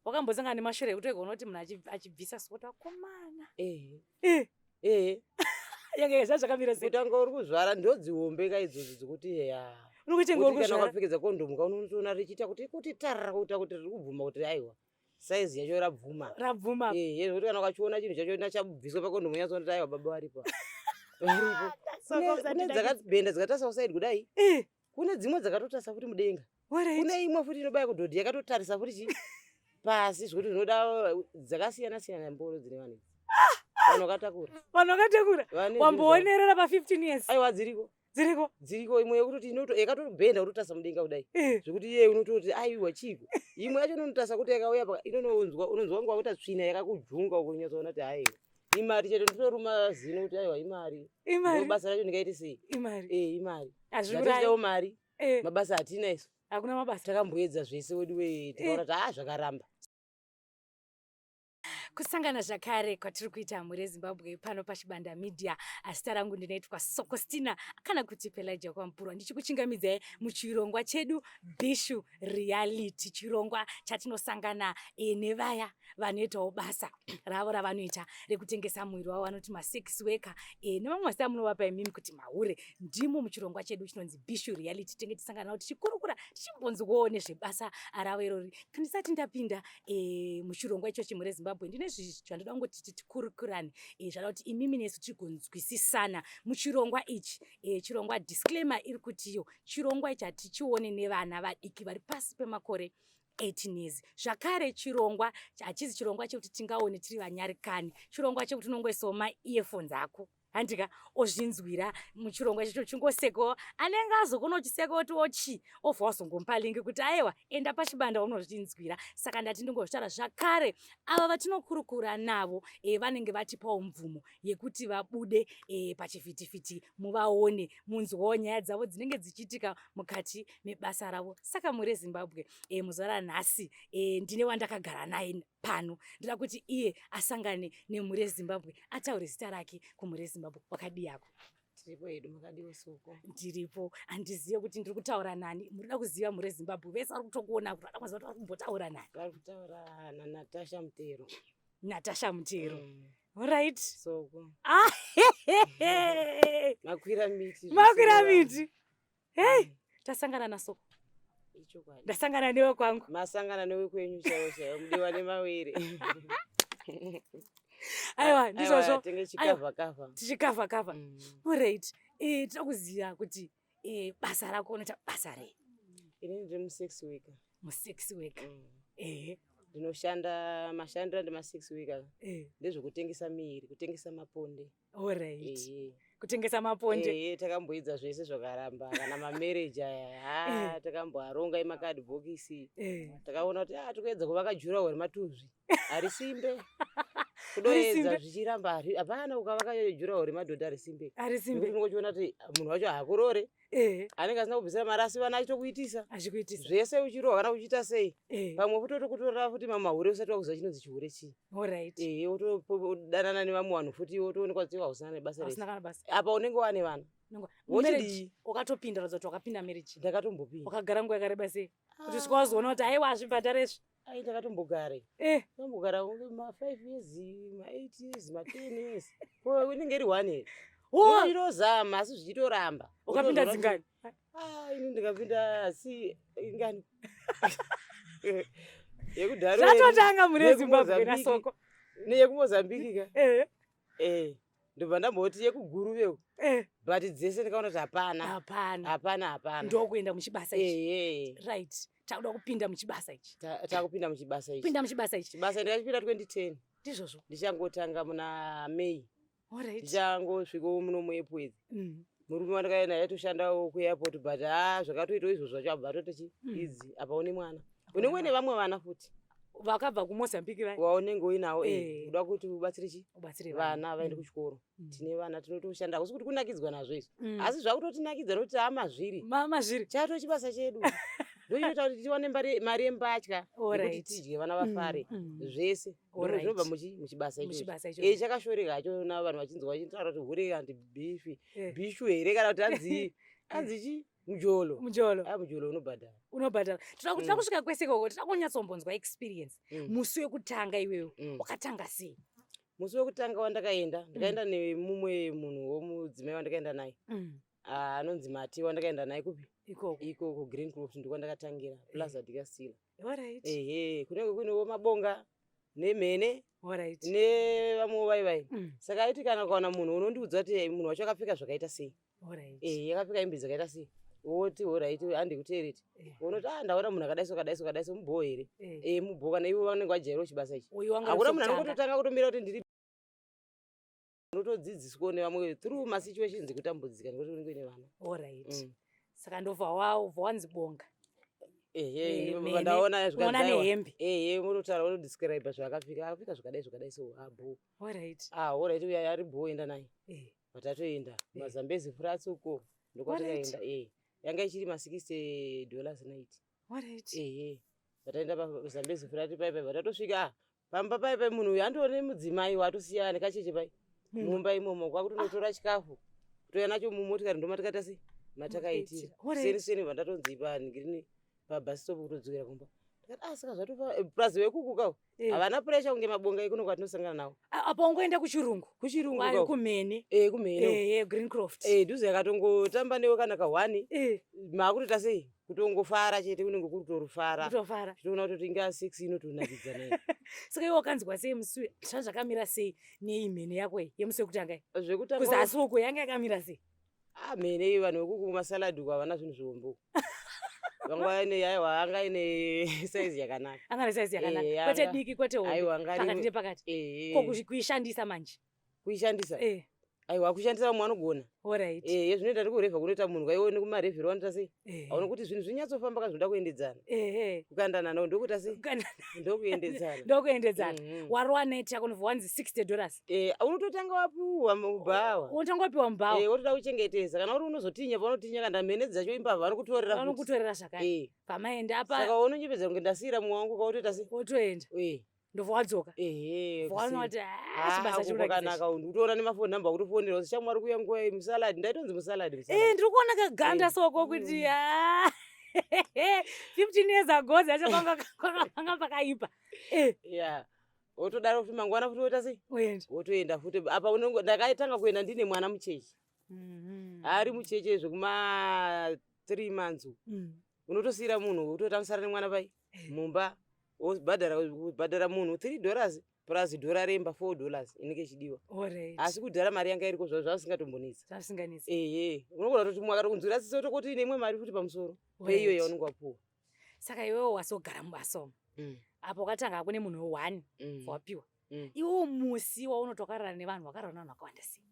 wakambosangana nemashure ekuti ega unoti munhu achibvisa sota komana yange zvazvakamira sei kutanga uri kuzvara ndodzihombe idzodzo dzekuti urikutenga uri kuzvara wakapfekedza kondomu kaunoona richiita kuti tarara kuita kuti riri kubvuma kuti aiwa saizi yacho rabvuma kuti kana ukachiona chinhu chacho chabviswa pakondomu yazoona aiwa baba varipo kune dzakabhenda dzikatasa kusaidi kudai kune dzimwe dzakatotasa futi mudenga kune imwe futi inobaya kudhodhi yakatotarisa futi pasi zvekuti zvinoda dzakasiyana mboro dzine vanhu vanhu vakatakura wamboonerera pa15 years aiwa dziriko imwe yekutoti yakatobhenda kutotasa mudenga kudai zvekuti iye unototi aiwa chiko imwe yacho inotasa kuti yakauya unonzwa nguva kuti tsvina yakakujunga uko unyatsoona kuti aiwa imari chete nditoruma zino kuti aiwa imari basa racho ndingaiti sei imari zvatichitawo mari mabasa hatina isu hakuna mabasa takamboedza zvese wedu tikaona kuti zvakaramba kusangana zvakare kwatiri kuita mhuri Zimbabwe pano paChibanda Media. Zita rangu ndinoitwa Sokostina kana kuti Pelagia Kwamupurwa, ndichikuchingamidzai muchirongwa chedu Bishu Reality, chirongwa chatinosangana nevaya vanoitawo basa ravo ravanoita rekutengesa mwiri wavo vanoti ma6 weka nevamwe mazita munovapa imimi kuti mahure. Ndimo muchirongwa chedu chinonzi Bishu Reality, tenge tisangana navo tichikurukura tichimbonzwawo nezvebasa ravo irori. Ndisati ndapinda muchirongwa ichochi mhuri Zimbabwe, ndine zvandoda kungoti tikurukurane zvada kuti imimi nesu tigonzwisisana muchirongwa ichi. Chirongwa disclaimer iri kutiyo chirongwa ichi hatichione nevana vadiki vari pasi pemakore 18 years. Zvakare chirongwa hachizi chirongwa chekuti tingaone tiri vanyarikani, chirongwa chekuti unongoisawo ma-earphones ako handika ozvinzwira muchirongwa chacho chingoseko anenge azokona uchiseka kuti ochi obva wazongomupa lingi kuti aiwa enda paChibanda unozvinzwira. Saka ndati ndingozvitaura zvakare ava vatinokurukura navo vanenge vatipawo mvumo yekuti vabude pachivhitivhiti muvaone munzwawo nyaya dzavo dzinenge dzichiitika mukati mebasa ravo. Saka mhuri Zimbabwe muzuva ranhasi ndine wandakagara naye pano, ndida kuti iye asangane nemhuri Zimbabwe ataure zita rake kumhuri Zimbabwe. Wakadi yako? Tiripo hedu, makadiwo Soko. Ndiripo, handizive kuti ndiri kutaura nani. Murida kuziva mhuri Zimbabwe vese vari kutokuona kuti vada kuziva kuti vari kumbotaura nani? Vari kutaura naNatasha Mutero. Natasha Mutero. Alright. Soko. Makwira miti. Hey, tasangana na Soko. Ndasangana newe kwangu. Masangana newe kwenyu chaiwo mudiwa nemawere. Aiwa ndizvozvo tichikavha. Alright. Tinoda kuziva kuti basa rako unoita basa rei? Ini ndiri mu6 weka. Mu6 weka. Ndinoshanda mashandira ndema6 weka. Ndezvekutengesa miri, kutengesa maponde. Alright. Kutengesa maponde. Takamboidza zvese zvakaramba kana mamereja aya. Takamboaronga imakadhibhokisi. Takaona kuti tikuedza kuvaka jurahoro matuzvi. Ari simbe. Kudoedza zvichiramba hapana ukavaka jurahoro madhodha ari simbe. Ari simbe. Unongochiona kuti munhu wacho hakurore. Anenge asina kubvisira mari asi vana achitokuitisa. Zvese uchirohwa kana uchiita sei. Pamwe futi kutorora futi mamahure usati wakuziva chinonzi chihure chii. Alright. Wotodanana nevamwe vanhu futi wotoonekwa kuti hausina nebasa rese. Apa unenge wane vana. Marriage ukatopinda radza kuti wakapinda marriage. Ndakatombopinda. Wakagara nguva yakareba sei? Kuti usvika wazoona kuti aiwa azvibhadharesvi. Ndakatombogara. Tombogara ma5 years, ma8 years, ma10 years. Ko inenge iri 1 year. Irozama asi zvichitoramba. Ukapinda dzingani? Ini ndikapinda ingani. Yekudharo. Zvatotanga mhuri Zimbabwe na Soko. Neyekumozambiki ka. Ndobva ndamboti yekuguruveko. But dzese ndikaona kuti hapana. Ndokuenda muchibasa ichi. Right. Takuda kupinda muchibasa ichi. Takupinda muchibasa ichi. Pinda muchibasa ichi. Chibasa ndakachipinda 2010. Ndizvozvo. Ndichangotanga muna May. Alright. Ndichangosvikawo muno muEpwezi. Murume wandakaenda yaitoshandawo kuairport but zvakatoitawo izvozvo zvacho abva atoti idzi apa une mwana. Unenge une vamwe vana futi. Vakabva kuMozambique vai. Waunenge uinawo uda kuti ubatsire chi? Ubatsire vana vaende kuchikoro. Tine vana tinotoshanda kusi kuti kunakidzwa nazvo izvo. Asi zvakutotinakidza nokuti amazviri. Mazviri. Chato chibasa chedu. Ndoinoita kuti tiwane mari yembatya kuti tidye vana vafare zvese. Ndinobva muchibasa ichi. Chakashoreka hacho na vanhu vachinzwa vachitaura kuti hure anti bifi. Bishu here kana kuti anzi chi? Mujolo. Mujolo unobhadhara. unobhadhara. Tinoda kusvika kwese ikoko, tinoda kunyatsombonzwa experience. Musi wekutanga iwewe wakatanga sei? Musi wekutanga wandakaenda, ndikaenda nemumwe munhu womudzimai wandakaenda naye. Anonzi Mati wandakaenda naye kupi? Ikoko Green Crops ndiko ndakatangira. Plaza Dikasila. Alright. Kunenge kunewo mabonga nemhene. Alright. Nevamwe vai. Saka aiti kana ukaona munhu unondiudza kuti munhu wacho akapfeka zvakaita sei. Alright. Akapfeka hembe dzakaita sei. Woti alright handikuteereti. Unoti ndaona munhu akadaiso mubho here. Mubho kana iwe vanenge vajaira chibasa ichi. Hakuna munhu anongototanga kutomira kuti ndiri unotodzidziswa nevamwe through masituations ekutambudzika ngekuti unenge une vana. Alright. Saka ndobva wanzi bonga. Ndaona zvakadai hembe. Unotaura unodescribe zvakapfeka, akapfeka zvakadai so bho. Alright. Alright uya ari bho enda naye. Patatoenda Mazambezi Flats uko ndokwatakaenda. Yanga ichiri $60 night. Alright. Pataenda paZambezi Flats paipai patatosvika pamba paipai munhu uyu andone mudzimai watosiya nekacheche pai. Mumba imomo kwakutonotora chikafu kutoya nacho mumotikari ndomatikata sei matakaitira. Seni vandatonzi paningiri pabus stop kutodzokera kumba. Ndikati saka zvatofa plaza wekukuka havana pressure kunge mabonga ekuno kwatinosangana nawo. Apa ungoenda kuchirungu kumhene. Kumhene. Green Croft. Dhuze yakatongotamba newe kana ka1 makutota sei kutongofara chete kunenge kuri kutorufara. Tinoona kuti inga 6 inotonakidza naye. Saka iwe wakanzwa sei musi zvakamira sei neimhene yako yemusi wekutanga? Zvekutanga kuzasi uko yanga yakamira sei? Mhene vanhu vekuku masaladi uko havana zvinhu zviombo. Anga ine size yakanaka. Anga ine size yakanaka. Kwete diki kwete hombe. Pakati nepakati. Ko kuishandisa manje. Kuishandisa? Aiwa kushandisa mwana anogona. Alright. Zvinoita ndikurevha kunoita munhu kaione kumarevhero wanoita sei? Aona kuti zvinhu zvinyatsofamba kazvinoda kuendedzana. Kukandana nawo ndokuita sei? Ndokuendedzana. Ndokuendedzana. Warwa net yako wanzi $60. Unototanga wapiwa mubawa. Unotanga wapiwa mubawa. Wotoda kuchengetedza kana uri unozotinya panotinya kana mhene dzacho imbavha vanokutorera. Vanokutorera zvakare. Pamaenda apa. Saka unonyepedza kunge ndasira mumwe wangu kautoita sei? Wotoenda. ndobva wadzoka vanoti chibasa chakanaka unotora nemafoni namba kutofonera shamwari kuya nguwa musaladi ndaitonzi musaladi ndiri kuona kaganda soko kuti 15 years ago zvachakanga pakaipa wotodaro futi mangwana futi woita sei wotoenda futi apa ndakaitanga kuenda ndine mwana mucheche ari mucheche zvekuma 3 months unotosira munhu utotamusara nemwana pai mumba wobhadhara munhu $3 plus dhora remba $4 inenge ichidiwa asi kudhara mari yanga iriko zvazvisingatombonetsi unogona kutoti mumwe akatokunzwira tsitsi otokoti nemwe mari futi pamusoro peiyo yaunenge wapuwa saka iwewo wasogara mubasa umu apo wakatanga kune munhu we1 wapiwa iwewo musi waunotokarara nevanhu wakarara nevanhu vakawanda sei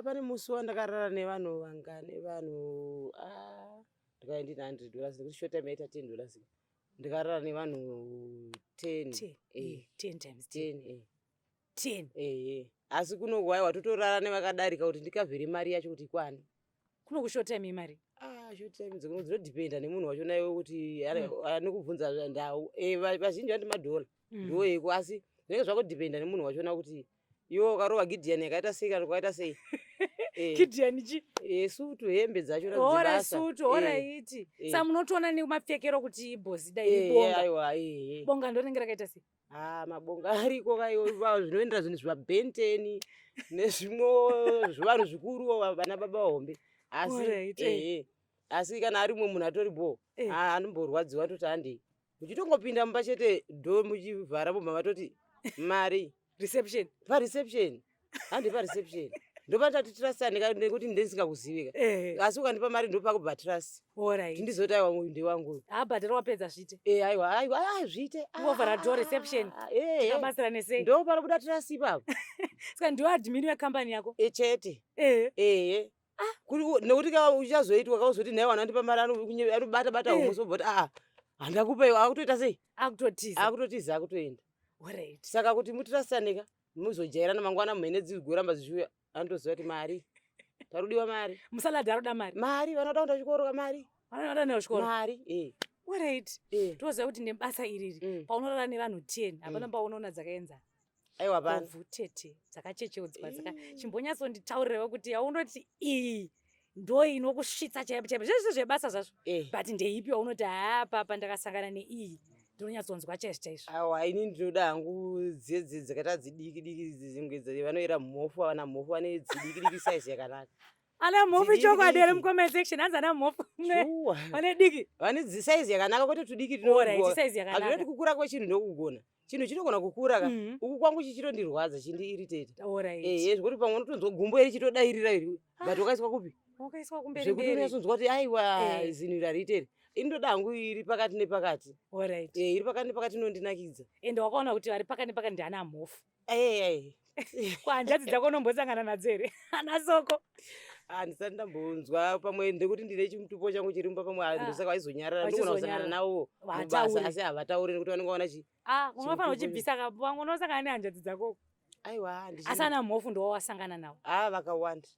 pane musi wandakarara nevanhu vangane vanhu ndikaenda ndine $100 nekuti short time yaita $10 ndikarara nevanhu 10 times 10 asi kunogwai watotorara nevakadarika kuti ndikavheri mari yacho kuti kwani kuno kushort time imari short time dzinodhipenda nemunhu wacho naiwe kuti anokubvunza ndau vazhinji vati $1 ndoyeko asi zvinenge zvakodhipenda nemunhu wachona kuti iwo ukarova Gideon yakaita sei kana kwakaita sei Gideon chi sutu hembe dzacho ora sutu ora iti sa munotoona nemapfekero kuti bosi dai bonga aiwa bonga ndonenge rakaita sei mabonga ariko kaiwa zvinoendera zvinhu zvabhenteni nezvimwe zvivanhu zvikuru vana baba hombe asi kana ari mumwe munhu atori bo anomborwadziwa toti handei muchitongopinda mumba chete do muchivhara mubva matoti mari reception pareception handi pareception ndopatati trust nekuti ndisingakuzivika asi ukandipa mari ndopakubva trust ndizoti aiwa muinde wangu abhadhara wapedza zvite aiwa zvite ovhara door reception kabasira nesei ndo panobuda trust ipapo saka ndiwe admin wekambani yako chete nekuti uchazoitwa kauzoti naiwa andipa mari anobata umusoboti handakupaiwa akutoita sei akutotiza akutoenda saka kuti mutrastandika muzojairana mangwana mhene dzigoramba dzichiuya andoziva kuti mari tarudiwa mari musaladi aroda mari vanoda kuenda chikoro mari vanoda neo chikoro mari toziva kuti nebasa iriri paunorara nevanhu 10 hapana paunoona dzakaenzana aiwa pana tete dzakachecheudzwa chimbonyatsonditaurirewo kuti yaunoti iyi ndo inokusvitsa chaipo chaipo zvese zvebasa zvazvo but ndeipiwa unoti papa ndakasangana neiyi ndinonyatsonzwa chaizvo chaizvo. Awa ini ndinoda hangu dzedze dzakaita dzidiki diki dzimwe vanoera mhofu vana mhofu vane dzidiki diki size yakanaka. Ana mhofu chokwadi ere mucomment section hanzi ana mhofu vane diki vane size yakanaka kwete tudiki tinogona. Hazvinoti kukura kwechinhu ndokugona. Chinhu chinogona kukura ka uku kwangu chichitondirwadza chindiiritete. Zvekuti pamwe unotonzwa gumbo iri chitodairira iri but wakaiswa kupi? Wakaiswa kumberi zvekuti unonyatsonzwa kuti aiwa zinhu iri hariiteri. Indoda hangu iri pakati nepakati. Iri pakati nepakati inondinakidza. Ende wakaona kuti vari pakati nepakati ndiana mhofu. Kwanjadzi dzako unombosangana nadzo ere ana soko? Handisati ndambonzwa pamwe ndekuti ndine chimutupo changu chirimba pamwe ndosaka vaizonyarara ndogona kusangana navo mubasa asi havatauri nekuti vanenge vaona chi. Unofanira uchibvisa kapamwe unosangana nehanjadzi dzako. Aiwa asi ana mhofu ndo wasangana navo. Vakawanda.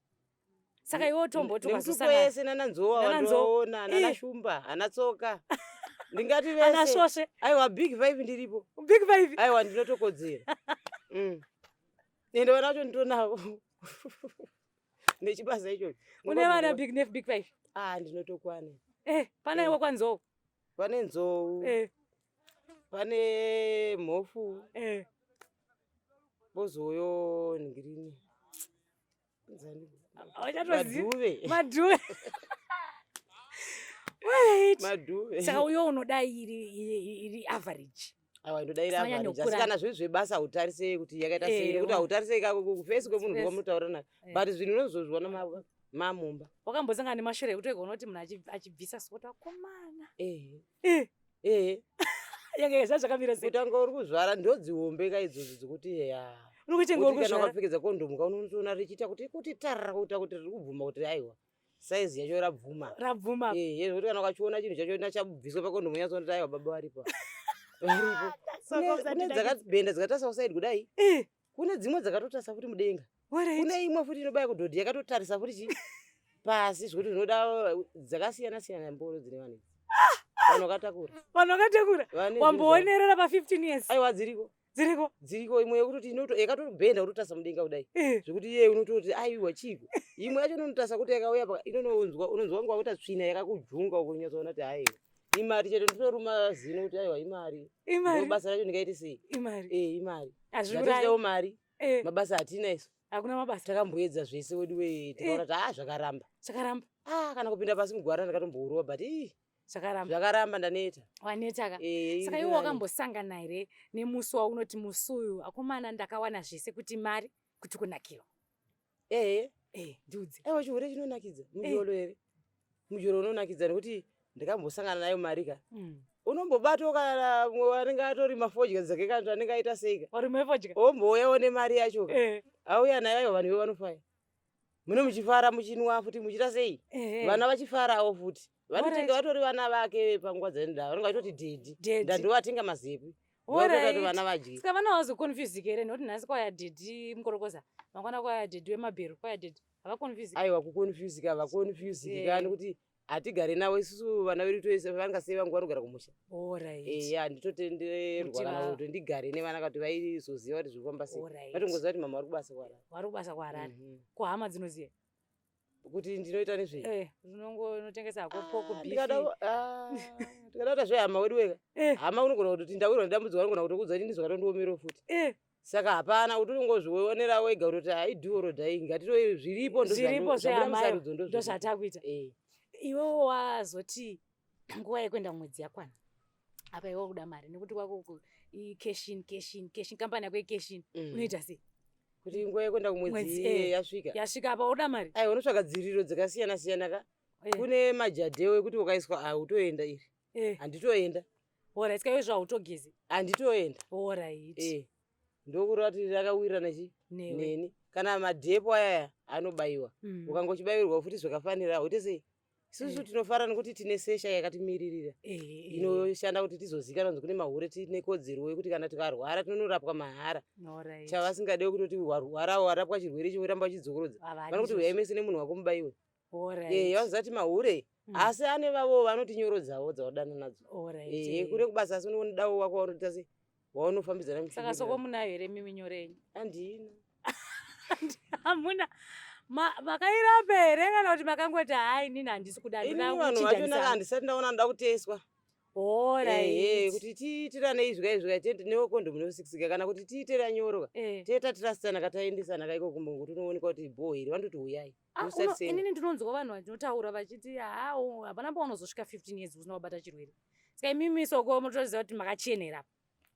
Saka iwe tomboti ukazosangana wese nana nzowa wandoona nana shumba ana tsoka ndingati vese ana shoshe. Aiwa big 5 ndiripo. Big 5 aiwa ndinotokodzera. Ende vana vacho nditonavo nechibasa ichocho. Une vana big nef big 5? Ndinotokwana. Pana iwe kwanzou? Pane nzou. Pane mhofu. Bozoyo ngirini. Madhuve. Madhuve. Saka uyo unoda iri average. Indoda iri average. Asi kana zviri zvebasa utarisei kuti yakaita sei nekuti hautarisei kufesi kwemunhu wamutaura naye. But zvinhu unozozviona mamumba. Wakambosangana nemashure ekuti wegona kuti munhu achibvisa sipota akomana. Yange zvazvakamira sei? Kutanga uri kuzvara ndodzihombe idzodzo dzokuti kana wakapfekedza kondomu kaunoona richiita kuti tarara kuita kuti riri kubvuma kuti aiwa saizi yacho rabvuma. Zvekuti kana ukachiona chinhu chacho chabviswa pakondomu unyatsona kuti aiwa baba varipo. Kune dzakabhenda dzakaita sausaidi kudai. Kune dzimwe dzakatotarisa futi mudenga. Kune imwe futi inobaya kudhodhi yakatotarisa futi chi pasi zvekuti zvinoda dzakasiyana siyana mboro dzine vanhu. Vanhu vakatakura. Wamboonerera pa 15 years. Aiwa dziriko imwe yekuti yakatobhenda kutotarisa mudenga kudai. Zvekuti iye unototi aiwa chiko. Imwe yacho inotarisa kuti yakauya paka unonzwa ngwa kuti tsvina yakakujunga uko unyatsoona kuti aiwa. Imari chete nditoruma zino kuti aiwa imari. Basa racho ndingaiti sei? Imari. Azvirayo mari. Mabasa atina isu. Hakuna mabasa. Takamboedza zvese wedu tikaona kuti zvakaramba. Kana kupinda pasi mugwara ndakatombourwa but zvakaramba ndaneta. Waneta ka. Saka iwe wakambosangana here nemusi waunoti musi uyu akomana ndakawana zvese kuti mari kuti kunakirwa. Ndudzi. Aiwa chihure chinonakidza. Mujoro here. Mujoro unonakidza nekuti ndakambosangana nayo mari ka. Unombobatwa kana wanenge atori mafodya dzake kana anenge aita seika. Wari mafodya. Ombouyawo nemari yacho ka. Auya nayo vanhu vanofaya. Mune muchifara muchinwa futi muchita sei? Vana vachifarawo futi. Vanotenga vatori vana vake panguva dzainoda vanenge vachitoti dhedhi ndandovatenga mazepi kuti vana vadye. Saka vana vazokonfuzika here nekuti nhasi kwaya dhedhi mukorokoza mangwana kwaya dhedhi wemabhero kwaya dhedhi havakonfuzika. Aiwa kukonfuzika havakonfuzika nekuti hatigare navo isusu vana vedu toise vangasei vangu vanogara kumusha. Handitotenderwa kana kuti ndigare nevana kuti vaizoziva kuti zvirikufamba sei. Vatongoziva kuti mama vari kubasa kuHarare. Kuhama dzinoziva kuti ndinoita nezvei unotengesa hako poko bifi. Tikada kuti zvehama wedu wega hama unogona kuti ndawirwa nedambudziko vanogona kutokudza kuti ndizvakatondiomerawo futi. Saka hapana kuti ungozvionera wega kuti haidhuoro dhai ngatitoi zviripo ndozvatakuita. Iwewo wazoti nguva yekuenda mwedzi yakwana apa iwe kuda mari nekuti kwako cashin kampani yako yecashin unoita sei kuti nguva yekuenda kumwedzi yasvika apa unoda mari? Unotsvaga dziriro dzakasiyana siyana ka. Kune majadhewe kuti ukaiswa utoenda iri handitoenda. Saka iwe zvautogezi handitoenda. Ndokurati rakawirana neni kana madhepo ayaya anobayiwa ukangochibayirwa futi zvakafanira uite sei. Isusu tinofara nekuti tine sesha yakatimiririra inoshanda kuti tizozikanwa kuti kune mahure tine kodzero yekuti kana tikarwara tinonorapwa mahara. Chavasingade kutoti warapwa chirwere chinoramba uchidzokorodza vanokuti uyai mese nemunhu wako mubayiwe. Vanozati mahure asi ane vavo vanotinyorodzawo dzawadana nadzo. Kune kubasa asi unodawo wako wanoita sei waunofambidzana. Saka soko munayo here mimi nyorenyu? Handina. Hamuna Makairapa here kana kuti makangoti hai inini handisi kuda ini vanhu vachonaka handisati ndaona ndoda kuteswa. Kuti tiitirane izvika tiende newe kondomu newesikisika kana kuti tiitira nyorwa teetatirasitana kataendesana kaiko kumbongo tinooneka kuti bho here vandoti uyai. Inini ndinonzwa vanhu vachinotaura vachiti hapana paunozosvika 15 years usina kubata chirwere. Saka imimi soko munotoziva kuti makachenera.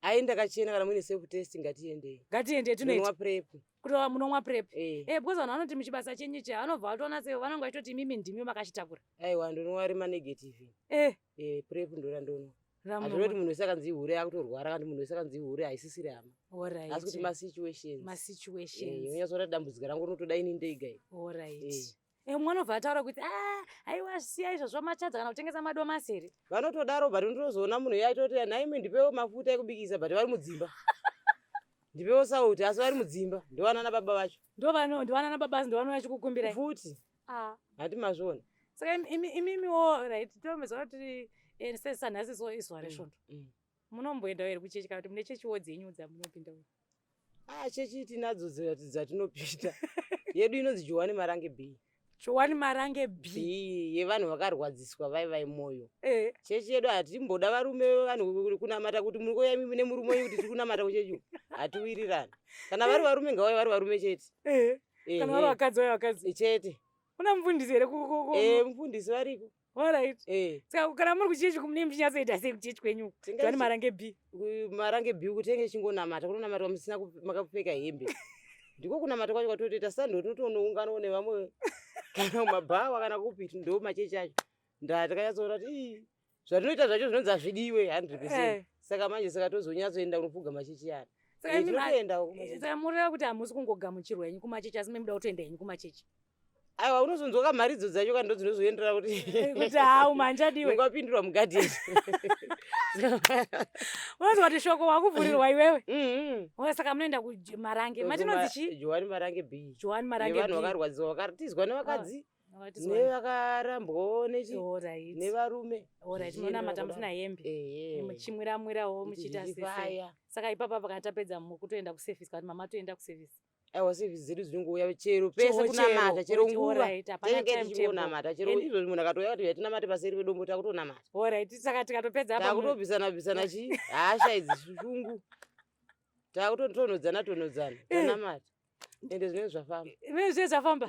Ai ndakachena kana muine self test ngatiendei. Ngatiende tunoita prep. Kuti munomwa prep. Because vanhu vanoti muchibasa chenyu cha vanobva vatoona sei vanenge vachitoti imimi ndimi makachitakura. Aiwa ndinova rema negative. Prep ndora ndono. Hazvinoti munhu wese akanzi ihure akutorwara kandi munhu wese akanzi ihure haisisiri hama. Asi kuti masituations. Unyatsora dambudziko rangu rinotoda ini ndega. Mwana obva ataura kuti haiwa siya izvozvo machadza kana kutengesa madomasi here. Vanotodaro but unotozoona munhu yaitoti nhaimi ndipewo mafuta ekubikisa but vari mudzimba. Ndipewo sauti asi vari mudzimba ndovanana baba vacho. Ndovanana baba asi ndovanona vachikukumbirai. Futi. Hati mazvona. Saka imimiwo right tomezva kuti sesanhasi so izwa resvondo. Munomboenda here kuchechi kana kuti mune chechiwo dzenyu dzamunopinda uyu. Chechi tinadzo dzatinopinda. Yedu inonzi Joani Marange B. Joani Marange B yevanhu vakarwadziswa vai moyo. Chechi yedu hatimboda varume vanhu kunamata kuti muri koya mimi nemurume uyu kuti tiri kunamata kuchechi. Hatiwirirani. Kana vari varume ngavai vari varume chete. Kana vari vakadzi vai vakadzi. Chete. Kuna mufundisi here mufundisi variko. Alright. Saka kana muri kuchechi kumune muchinyatsoita sei kuchechi kwenyu? Joani Marange B. Marange B kutenge chingonamata kunonamatwa musina makapfeka hembe. Ndiko kunamata kwacho kwatotoita sando tinotonounganawo nevamwe kana mumabhawa kana kupi ndo machechi acho. Ndatakanyatsoona kuti zvatinoita zvacho zvinonzi hazvidiwe 100%. Saka manje tozonyatsoenda kunofuga machechi aya. Saka mureva kuti hamusi kungogamuchirwa henyu kumachechi asi memuda kutoenda henyu kumachechi. Aiwa unozonzwa kamharidzo dzacho kana ndodzinozvoendera kuti manjadiwe ungapindurwa mugadheni. Unonzwa kuti shoko wakuvhurirwa iwewe. Saka munoenda kuMarange. Matinonzi chi? Joani Marange B. Joani Marange B. Vanhu vakarwadziwa vakatizwa nevakadzi nevakarambwawo nevarume. Munonamata musina hembe. Muchimwiramwirawo muchiita sese. Saka ipapa pakati tapedza kutoenda kusevhisi kana kuti mama toenda kusevhisi. Aiwa sevhisi dzedu dzinongouya chero pese kunamata chero nguva. Tinenge tichingonamata chero izvozvi munhu akatouya kuti yatinamate paseri pedombo takutonamata. Alright. Saka tikatopedza apa takutobvisana chii hasha idzi shungu. Takutonodzana tanamata. Ende zvinenge zvafamba. Zvinenge zvafamba.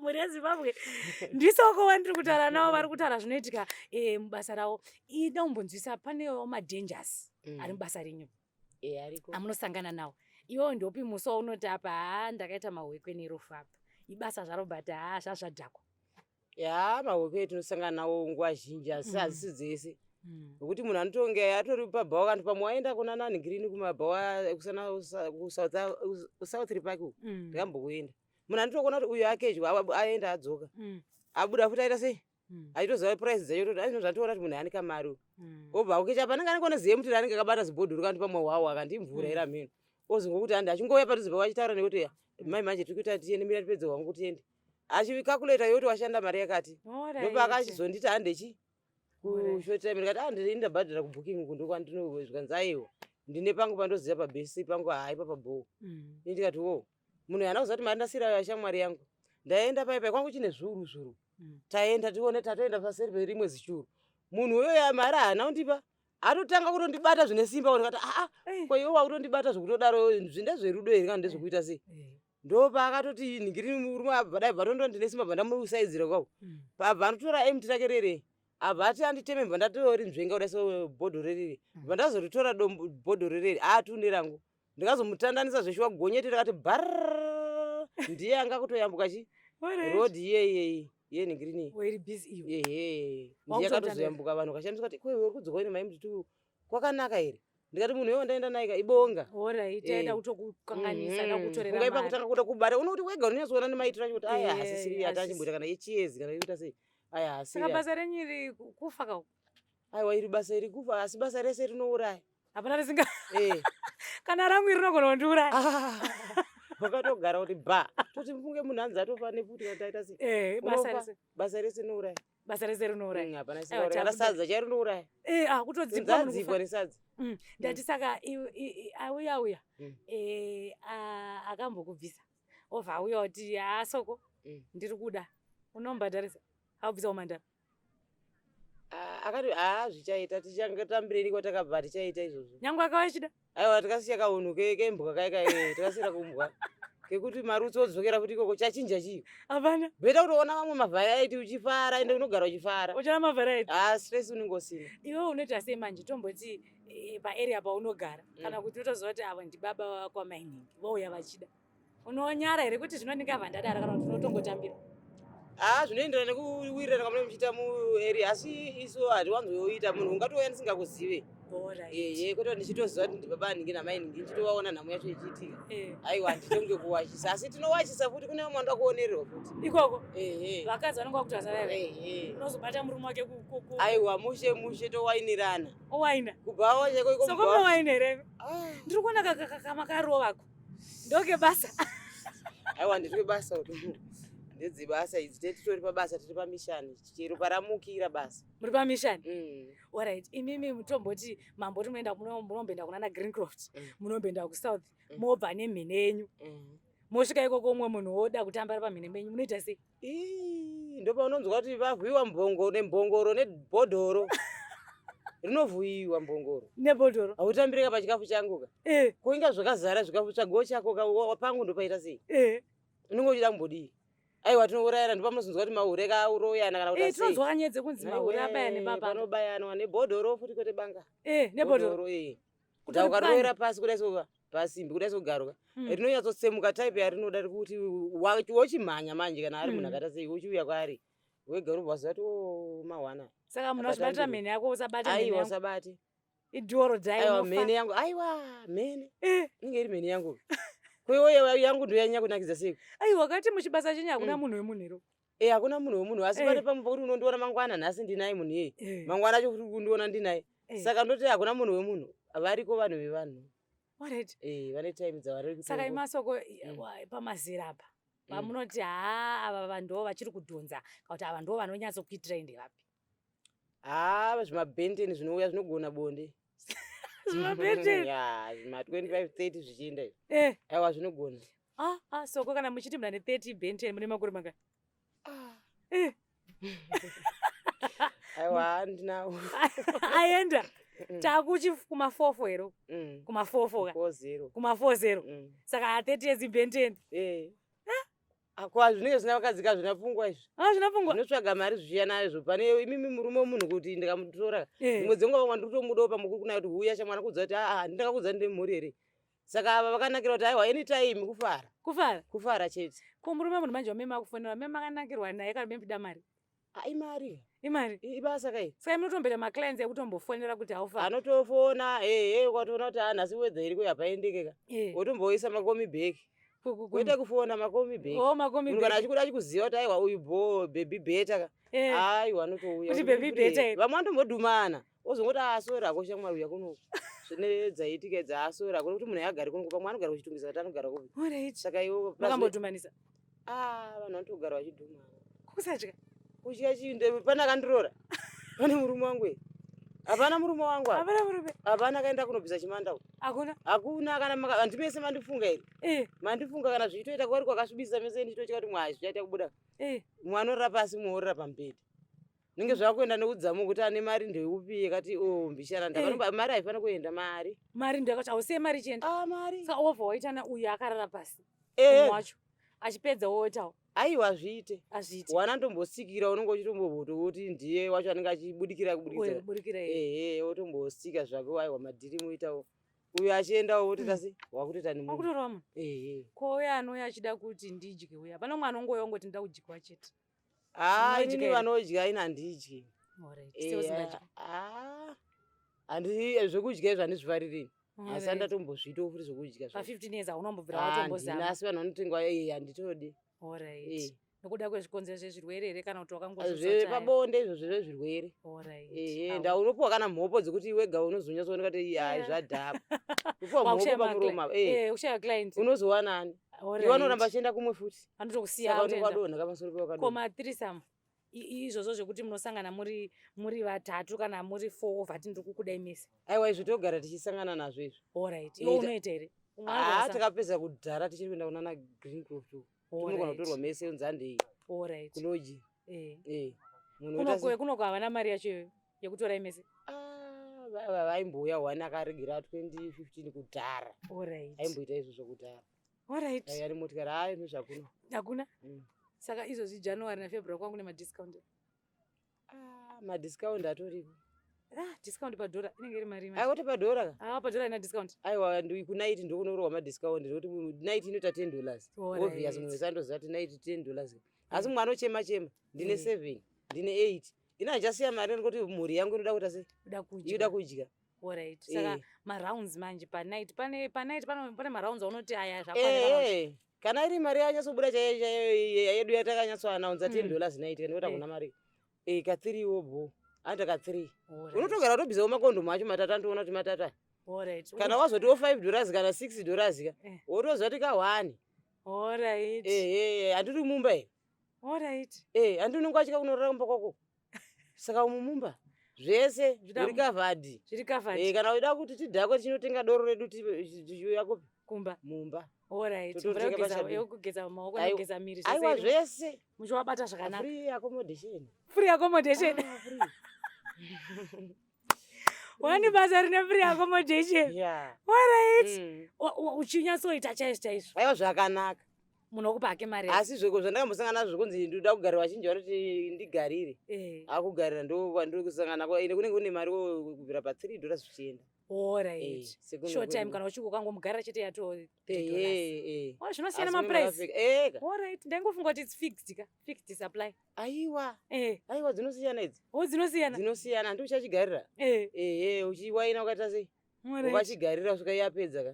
Muri yeZimbabwe. Ndisoko wandiri kutaura navo vari kutaura zvinoitika mubasa ravo. Ida kumbonzwisa panewo madangers ari mubasa renyu. Ariko. Amunosangana nawo. Iwo ndopi musi waunoti apa ndakaita mahwekwe nerofu apa. Ibasa zvaro but zvazvadhakwa. Mahwekwe etinosangana nawo nguva zhinji asi hadzisi dzese. Nokuti munhu anotonge atori pabhawa kandi pamwe waenda kuna Nani Green kumabhawa South Park uko. Ndakambokuenda. Munhu anotokuona kuti uyu akedya aenda adzoka. Abuda futi aita sei? Aitoziva price dzacho kuti azvino zvatoona kuti munhu anika mari. Obva ukecha panenge anenge ziye muti ranenge akabata zibhodhoro kandi pamwe wawo akandimvura ira mhino. Ozongokuti handi achingouya padhuze pawachitaura nekuti mai manje tiri kuita tiende mira tipedze wangu tiende. Achikakuleta yoti washanda mari yakati. Ndopa akachizonditi handechi kushort time ndikati ndabhadhara kubooking uku ndokwandinozvikanzi aiwa ndine pangu pandoziya pabhesi pangu haipa pabhowo. Ndikati munhu yana kuzati mari ndasirayo yashamwari yangu. Ndaenda paipai kwangu chine zvuru. Taenda tione tatoenda paseri perimwe zichuru. Munhu uyoyo mari haana kundipa. Atotanga kutondibata zvine simba ndikati ko iwe wakutondibata zvokutodaro ndezverudo here kana ndezvokuita sei. Ndopa akatoti ningiri murume abva vatondo ndine simba bva ndamusaidzira kwavo. Pabva anotora empty rake rere. Abva ati anditeme bva ndatori nzvenga kudai sebhodhoro riri. Bva ndazoritora bhodhoro riri atunde rangu. Ndikazomutandanisa zveshuwa gonyeti rakati bharrrr. Ndiye anga kutoyambuka chi? Road iyeyi. Yeni Green. Weri busy iyo. Ndiye akatozoyambuka vanhu kashandiswa kuti kwewe uri kudzoka ine mai mutitu kwakanaka here. Ndikati munhu iwe ndaenda naye ibonga. Alright, taenda kutokukanganisa kakutorera mari. Ungaipa kutanga kuda kubata unoti wega unonyatsona nemaitiro acho kuti aya hasisiri atachimboita kana yechiyezi kana yoita sei. Aya hasiri. Saka basa renyu iri kufa kawo. Aiwa iri basa iri kufa asi basa rese rinouraya. Hapana risinga. Kana rangu rinogona kundiuraya. Wakatogara kuti bha toti mfunge munhu anzi atofa nefuti kana taita sei. Basa rese rinouraya. Basa rese rinouraya. Hapana singa kana sadza chai rinouraya. Kutodzipwa munhu nesadza. Ndati saka auya akambokubvisa obva auya kuti soko ndiri kuda unombhadharisa aubvisa mandara akati zvichaita tichangatambireni kwatakabva tichaita izvozvo nyange akava chida aiwa tikasiya kaunhu kembwa kaikai tikasiyira kumbwa kekuti mari utsodzodzokera kuti ikoko chachinja chii hapana bheta kutoona vamwe mavharaiti uchifara ende unogara uchifara uchana mavharaiti stress unongosina iwe unoita sei manje tomboti paarea paunogara kana kuti utoziva kuti ava ndibaba vakwamainingi vouya vachida unonyara here kuti zvinondinga vhandadara kana kuti unotongotambira zvinoenderana nekuwirirana kwamune muchiita muarea asi isu hatiwanzoita munhu ungatoya ndisingakuzive kwete ndichitoziva kuti ndibaba aningi namainingi ndichitovaona nhamo yacho ichiitika aiwa handitonge kuwachisa asi tinowachisa futi kune vamwe vanoda kuonererwa futi ikoko vakadzi vanonga vakutazarara unozobata murume wake aiwa mushe towainirana owaina kubva wachaiko soko munowaina here ndiri kuona kamakarovako ndoke basa aiwa ndiri basa ndedzibasa idzi titori pabasa tiri pamishani chero paramukira basa muri pamishani alright imimi mutomboti mamboti munomboenda kunana Greencroft munomboenda kusouth mobva nemhene yenyu mosvika ikoko umwe munhu woda kutambira pamhene menyu munoita sei ndopaunonzwa kuti vavhuyiwa mbongoro nebhodhoro rinovhuyiwa mbongoro nebhodhoro hautambirika pachikafu changu ka kuinga zvakazara zvikafu chago chako pangu ndopaita sei unenge uchida kumbodii aiwa tinourayana ndipamunozonzwa kuti mahure kauroyana kana kuti tinonzwa kanyedze kunzi mahure abaya nepapa panobayanwa nebhodhoro futi kwete banga nebhodhoro kuti ukaroyera pasi kudai pasimbi kudai sogaruka rinonyatsotsemuka taipe yarinoda kuti wochimhanya manje kana ari munhu akaita sei uchiuya kwaari wega unobva ziva kuti mawana saka munhu achibatira mhene yako usabata aiwa usabate idhoro dzaiwa mhene yangu aiwa mhene inenge iri mhene yangu kwewe yangu ndoyanya kunakidza sei aiwa wakati muchibasa chenyu hakuna munhu wemunhero hakuna munhu wemunhu asi pane pamwe pakuti unondiona mangwana nhasi ndinaye munhu iyeye mangwana acho kuti kundiona ndinaye saka ndoti hakuna munhu wemunhu variko vanhu vevanhu vane time dzavari saka imasoko pamazera apa pamunoti ava vanhuwo vachiri kudhonza kana kuti ava ndo vanonyatsokuitirai ndevapi zvimabhenteni zvinouya zvinogona bonde zvimabhenteni ma25-30 zvichienda aiwa zvinogona soko kana muchiti muna ne30 bhenteni mune makore mangani aiwa ndinawo aenda takuchi kumafofo hero kumafofo kuma40 saka 30 yezibhenteni kwa zvinenge zvina vakadzika zvinapfungwa izvi zvinapfungwa zvinotsvaga mari zvichiya nazvo pane imimi murume wemunhu kuti ndikamutora dzimwe dzenguva vamwe ndiri kutomudawo pamukuru kunaya kuti huya chamwana kudza kuti ndingakudza ndine mhuri here saka ava vakanakira kuti aiwa anytime kufara chete ko murume munhu manje wameme akufonera meme akanakirwa naye kana membuda mari imari ibasa kai saka munotomboita maclients ekutombofonera kuti haufara anotofona ukatoona kuti nhasi wedza iri kuyapaendekeka wotomboisa makomi bheki kwete kufona makomi bheki kana achikuda achikuziva kuti aiwa uyu baby beta aiwa anotouya kuti baby beta vamwe vanotombodhumana ozongoti asora akosha mwari uya kuno zvine dzaitika dzaasora kuti munhu agari kuno pamwe anogara kuchitungisa kuti anogara kupi saka iwo makambodhumanisa vanhu vanotogara vachidhumana kusadya kuchiya chinde pane akandirora pane murume wangu hapana murume wangu hapana akaenda kunobvisa chimanda hakuna kana handimese mandifunga here mandifunga kana zvichitoita kwari kwakasvibisa mese ndichitotya kuti mwai zvichaita kubuda mwanorora pasi muorora pambedi ninge zvakuenda neudzamu kuti ane mari ndeupi yakati mbishana ndapano mari haifana kuenda mari ndakati hausiye mari ichienda mari saka wobva waitana uyu akarara pasi wacho achipedza wotawo aiwa zviite wana ntombosikira unenge uchitombooti ndiye wacho anenge achibudikira wotombosika zvako aiwa madhiri muitawo uyu achiendawo wotita se wakutoita nemukutorawa munhu kouya anouya achida kuti ndidye uya pana mwana ongouya ongoti nda kudyiwa chete inini vanodya ina handidyi zvekudya izvo handizvifarirei asi andatombozviitawo futi zvekudya pa15 years haunombobvira watombozama asi vanhu vanotengwa handitodi nekuda kwezvikonzero zvezvirwere here kana kuti wakangozvepabonde izvo zvezvirwere ndaunopiwa kana mhopo dzekuti wega unozonyatsooneka kuti zvadhapa upiwa mhopo pamuroma unozowanani iwe anoramba achienda kumwe futi anotokusiya unokwadonha pamusoro pewakadonha koma izvozvo zvekuti munosangana muri vatatu kana muri 4 vati ndiri kukudai mese aiwa izvo togara tichisangana nazvo izvo iwe unoita here takapedza kudhara tichiri kuenda kunana Green Croft tinogona kutorwa mese unzandei kuloji kunoko havana mari yacho yekutora imese vaimboya one akaregera 2015 kudhara aimboita izvozvo kudhara ari motikari aino zvakuno hakuna saka izvozvi January naFebruary kwangu nemadiscount madiscount atoripo discount padhora inenge iri mari kuti padhora padhora ina discount aiwa kunaiti ndokunotorwa madiscount nekuti naiti inoita $10 obvious munhu wesandoziva kuti naiti $10 asi mumwe anochema ndine 7 ndine 8 ina ndichasiya mari nekuti mhuri yangu inoda kuita sei inoda kudya saka marounds manje panight pane marounds aunoti aya zvakwana kana iri mari yanyasobuda chaiyo yedu yatakanyatsoanaunza $10 night nekuti hakuna mari ka3 wobo anda ka3 unotogara utobvisawo makondomu acho matatu andoona kuti matatu kana wazotiwo $5 kana $6 ka wotoziva kuti ka1 handiri mumba here handi unenge achika kunorora kumba kwako saka mumumba zvese zviri covered kana uida kuti tidhakwe tichinotenga doro redu tichiuyakopi kumba mumba yokugeza maoko nekugeza miri aiwa zvese muchiwabata zvakanaka free accommodation wani basa rine free accommodation uchinyatsoita chaizvo aiwa zvakanaka munhu okupa hake mari asi zveko zvandakambosangana nazvo kunzi ndoda kugara vachinji vanoti ndigarire akugarira ndiri kusangana ine kunenge kune mari kubvira pa$3 zvichienda short time kana uchingo kangomugarira chete yato zvinosiyana maprice ndaingofunga kuti its fixed supply aiwa dzinosiyana idzi dzinosiyana handi uchachigarira uchiwaina ukaita sei ukachigarira usvika yapedza ka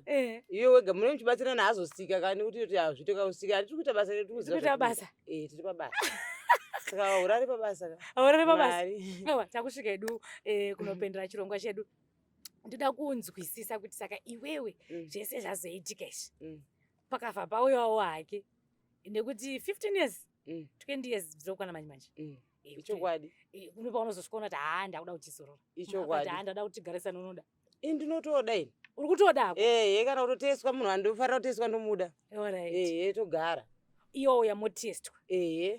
iyo wega mune muchibatsirana hazosika kani kuti zvitoka usika hatiri kuita basa redu tiri pabasa saka urari pabasa aiwa takusvika edu kunopendera chirongwa chedu ndoda kunzwisisa kuti saka iwewe zvese zvazoitika izvi pakafa pauyawo hake nekuti 15 years 20 years dzokwana manje ichokwadi unopaunozosvikaona kuti ndakuda kuchizorora ichokwadi ndada kuti tigarisane unoda ndinotoda ini uri kutodako kana kutoteswa munhu andofarira kuteswa ndomuda togara iwo yamotestwa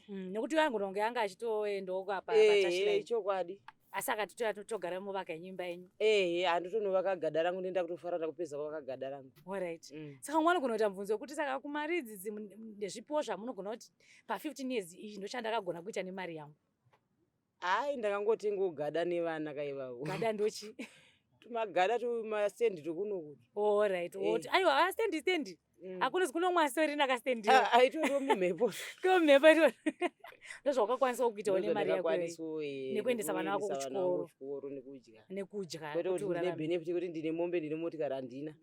nekuti angononge anga achitoendawo patashira ichokwadi asi akati togara muvaka nyimba yenyu handitonovaka gadha rangu ndoenda kutofarira kupedza kwavaka gadha rangu saka mwana kunoita mubvunzo wekuti saka kumari idzidzi nezvipiwo zvamunogona kuti pa15 years izvi ndochandakagona kuita nemari yangu ndakangotengawo gadha nevana kaivavo gadha ndochi tumagada tumastendi tukunokuti aiwa astendi hakuna zikunomwasori nakastendi aitoto mumhepo komhepo ndozvaukakwanisa kuitawo nemari yako nekuendesa vana vako kuchikoro nekudya nebenefiti kuti ndine mombe ndine motikari handina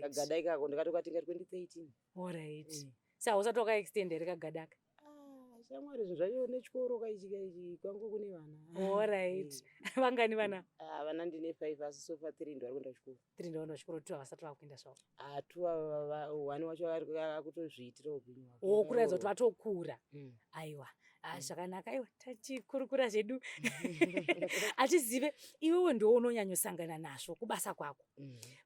kagada ikako ndikatokatenga 2013 saka usati wakaextenda here kagadaka shamwari zvinhu zvacho nechikoro kaichi kwangu kune vana vangani vana vana ndine 5 asi sofa 3 ndo vari kuenda kuchikoro 3 ndo vaenda kuchikoro 2 havasati vakuenda zvavo 2 one wacho akutozviitira upenyu kuratidza kuti vatokura aiwa zvakanaka aiwa tachikurukura zvedu achizive iwewe ndo unonyanyosangana nazvo kubasa kwako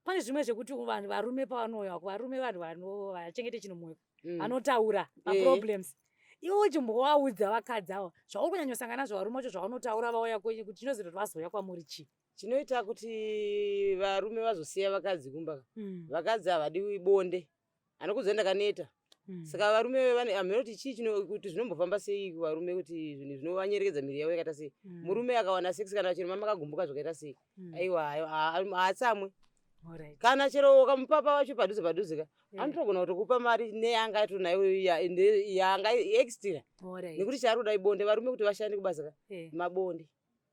pane zvimwe zvekuti vanhu varume pavanouya varume vanhu vachengete chinhu mumwe vanotaura maproblems iwe uchimbovaudza vakadzi ava zvauri kunyanyosangana nazvo varume vacho zvavanotaura vauya kwenyu kuti chinozoita kuti vazoya kwamuri chii chinoita kuti varume vazosiya vakadzi kumba vakadzi havadiwi bonde anokudzwa ndakaneta saka varume hamunoti chii kuti zvinombofamba sei varume kuti zvinhu zvinovanyerekedza miri yavo yakaita sei murume akawana sex kana chero mama akagumbuka zvakaita sei aiwa haatsamwe kana chero ukamupapa wacho padhuze ka anotogona kutokupa mari neyanga atonayo yanga extra nekuti chaari kuda ibonde varume kuti vashande kubasa ka mabonde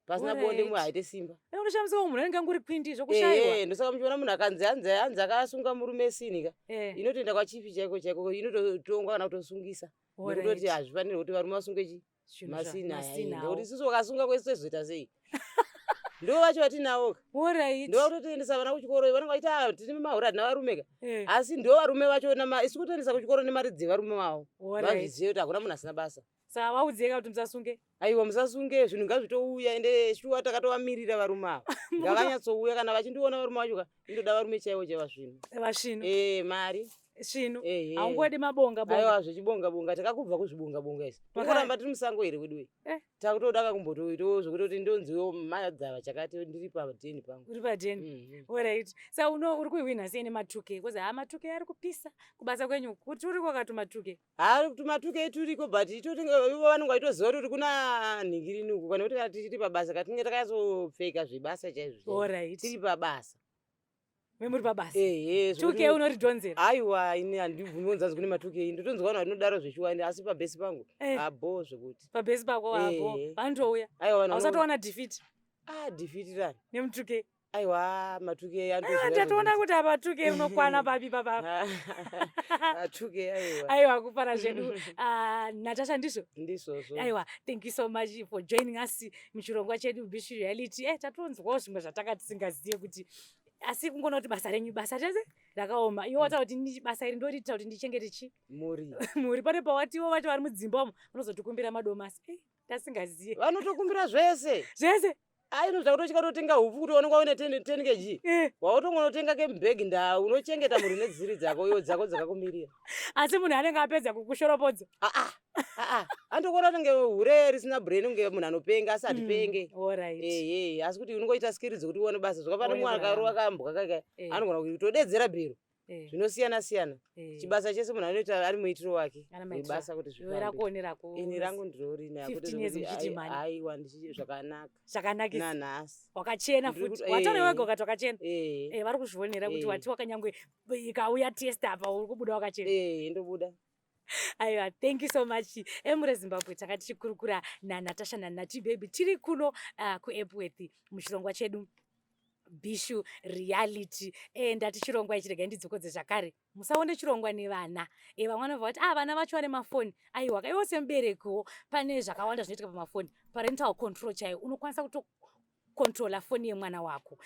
pasina bonde mwe haite simba unoshamisa munhu anenge anguri kwindi zvokushayiwa ndosaka muchiona munhu akanzi hanzi akasunga murume sini ka inotoenda kwachipi chaiko inototongwa kana kutosungisa nekutoti hazvifaniri kuti varume vasunge chi masini aya nekuti isusu wakasunga kwese tozoita sei ndo vacho vatinawo ndo vakutotoendesa vana kuchikoro vanenge vaita tine mahura tina varume ka asi ndo varume vacho isu kutoendesa kuchikoro nemari dzevarume vavo vazvizive kuti hakuna munhu asina basa saka vaudziyeka kuti musasunge aiwa musasunge zvinhu ngazvitouya ende shuwa takatovamirira varume ava ngavanyatsouya kana vachindiona varume vacho indoda varume chaivo chaiva zvino vasvino mari svino haungodi mabonga bonga aiwa zvichibonga bonga takakubva kuzvibonga bonga izvi tinoramba tiri musango here kwedu we takutodaka kumbotoitawo zvokutoti ndonziwo madzava chakati ndiri padheni pangu uri padheni oright sa uri kuiwina sei nema2k kozi ma2k ari kupisa kubasa kwenyu kuti uri kwakati ma2k ma2k turiko but ivo vanonge vaitoziva kuti kuna nhingirini uku kana kuti tiri pabasa katinge takatsopfeka zvebasa chaizvo oright tiri pabasa memuri pabasa 2k unoridhonzera aiwa ini handibvumi kunzanzi kune ma2k ndotonzwa vanhu vatinodaro zveshuwani asi pabhesi pangu abo zvekuti pabhesi pako abo vanotouya hausatoona defeat defeat rani nemu2k aiwa ma2k tatoona kuti apa 2k unokwana papi papapa 2k aiwa kupara zvedu natasha ndizvozvo aiwa thank you so much for joining us muchirongwa chedu Bishu Reality tatonzwawo zvimwe zvatakati tisingazive kuti asi kungoona kuti basa renyu basa chese rakaoma iwo wataura kuti basa iri ndoriita kuti ndichengete chi muri pane pawatiwo vacho vari mudzimba umo vanozotikumbira madomasi tasingazive vanotokumbira zvese ainozva kutosvika totenga hupu kuti onekwa une 10 kg wautongonotenga kemubhegi nda unochengeta mhuri nedziri dzako iwo dzako dzakakumirira asi munhu anenge apedza kukushoropodza andokuona kuti ngehure risina brain unge munhu anopenga asi hatipenge asi kuti unongoita skiri dzokuti uone basa zvakapana mwana akarowa kambwa kaka anogona kuti todedzera bhero zvinosiyana siyana chibasa chese munhu anoita ari muitiro wake basa kuti ini rangu ndororiaiwa zvakanaka nanhasi wakachena futi wataura wega ukati wakachena vari kuzvionera kuti wati wakanyangwe ikauya test apa uri kubuda wakachena ndobuda aiwa thank you so much emure Zimbabwe takati tichikurukura naNatasha naNati baby tiri kuno kuEpworth muchirongwa chedu Bishu Reality ndati chirongwa ichi rega ndidzokodze zvakare musaone chirongwa nevana vamwe vanobva kuti vana vacho vane mafoni aiwa kaiwo semuberekiwo pane zvakawanda zvinoitika pamafoni parental control chaiwo unokwanisa kutokontrola foni yemwana wako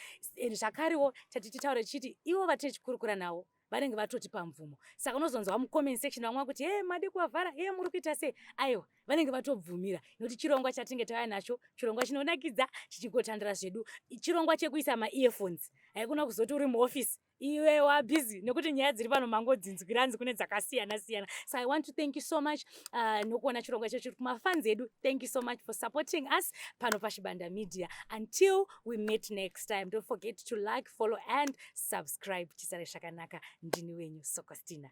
zvakarewo tati titaure tichiti ivo vatiri chikurukura navo vanenge vatoti pamvumo saka unozonzwa mucomment section vamwe kuti madi kuvavhara muri kuita sei aiwa vanenge vatobvumira nokuti chirongwa chatinge tauya nacho chirongwa chinonakidza chichigotandira zvedu chirongwa chekuisa maearphones haikuna kuzoti uri muofisi iwe wabhizi nekuti nyaya dziri pano mangodzinzwiranzi kune dzakasiyana siyana so I want to thank you so much nokuona chirongwa icho chiri kumafans edu thank you so much for supporting us pano paShibanda Media until we meet next time don't forget to like follow and subscribe chisare shakanaka ndini wenyu Sokostina.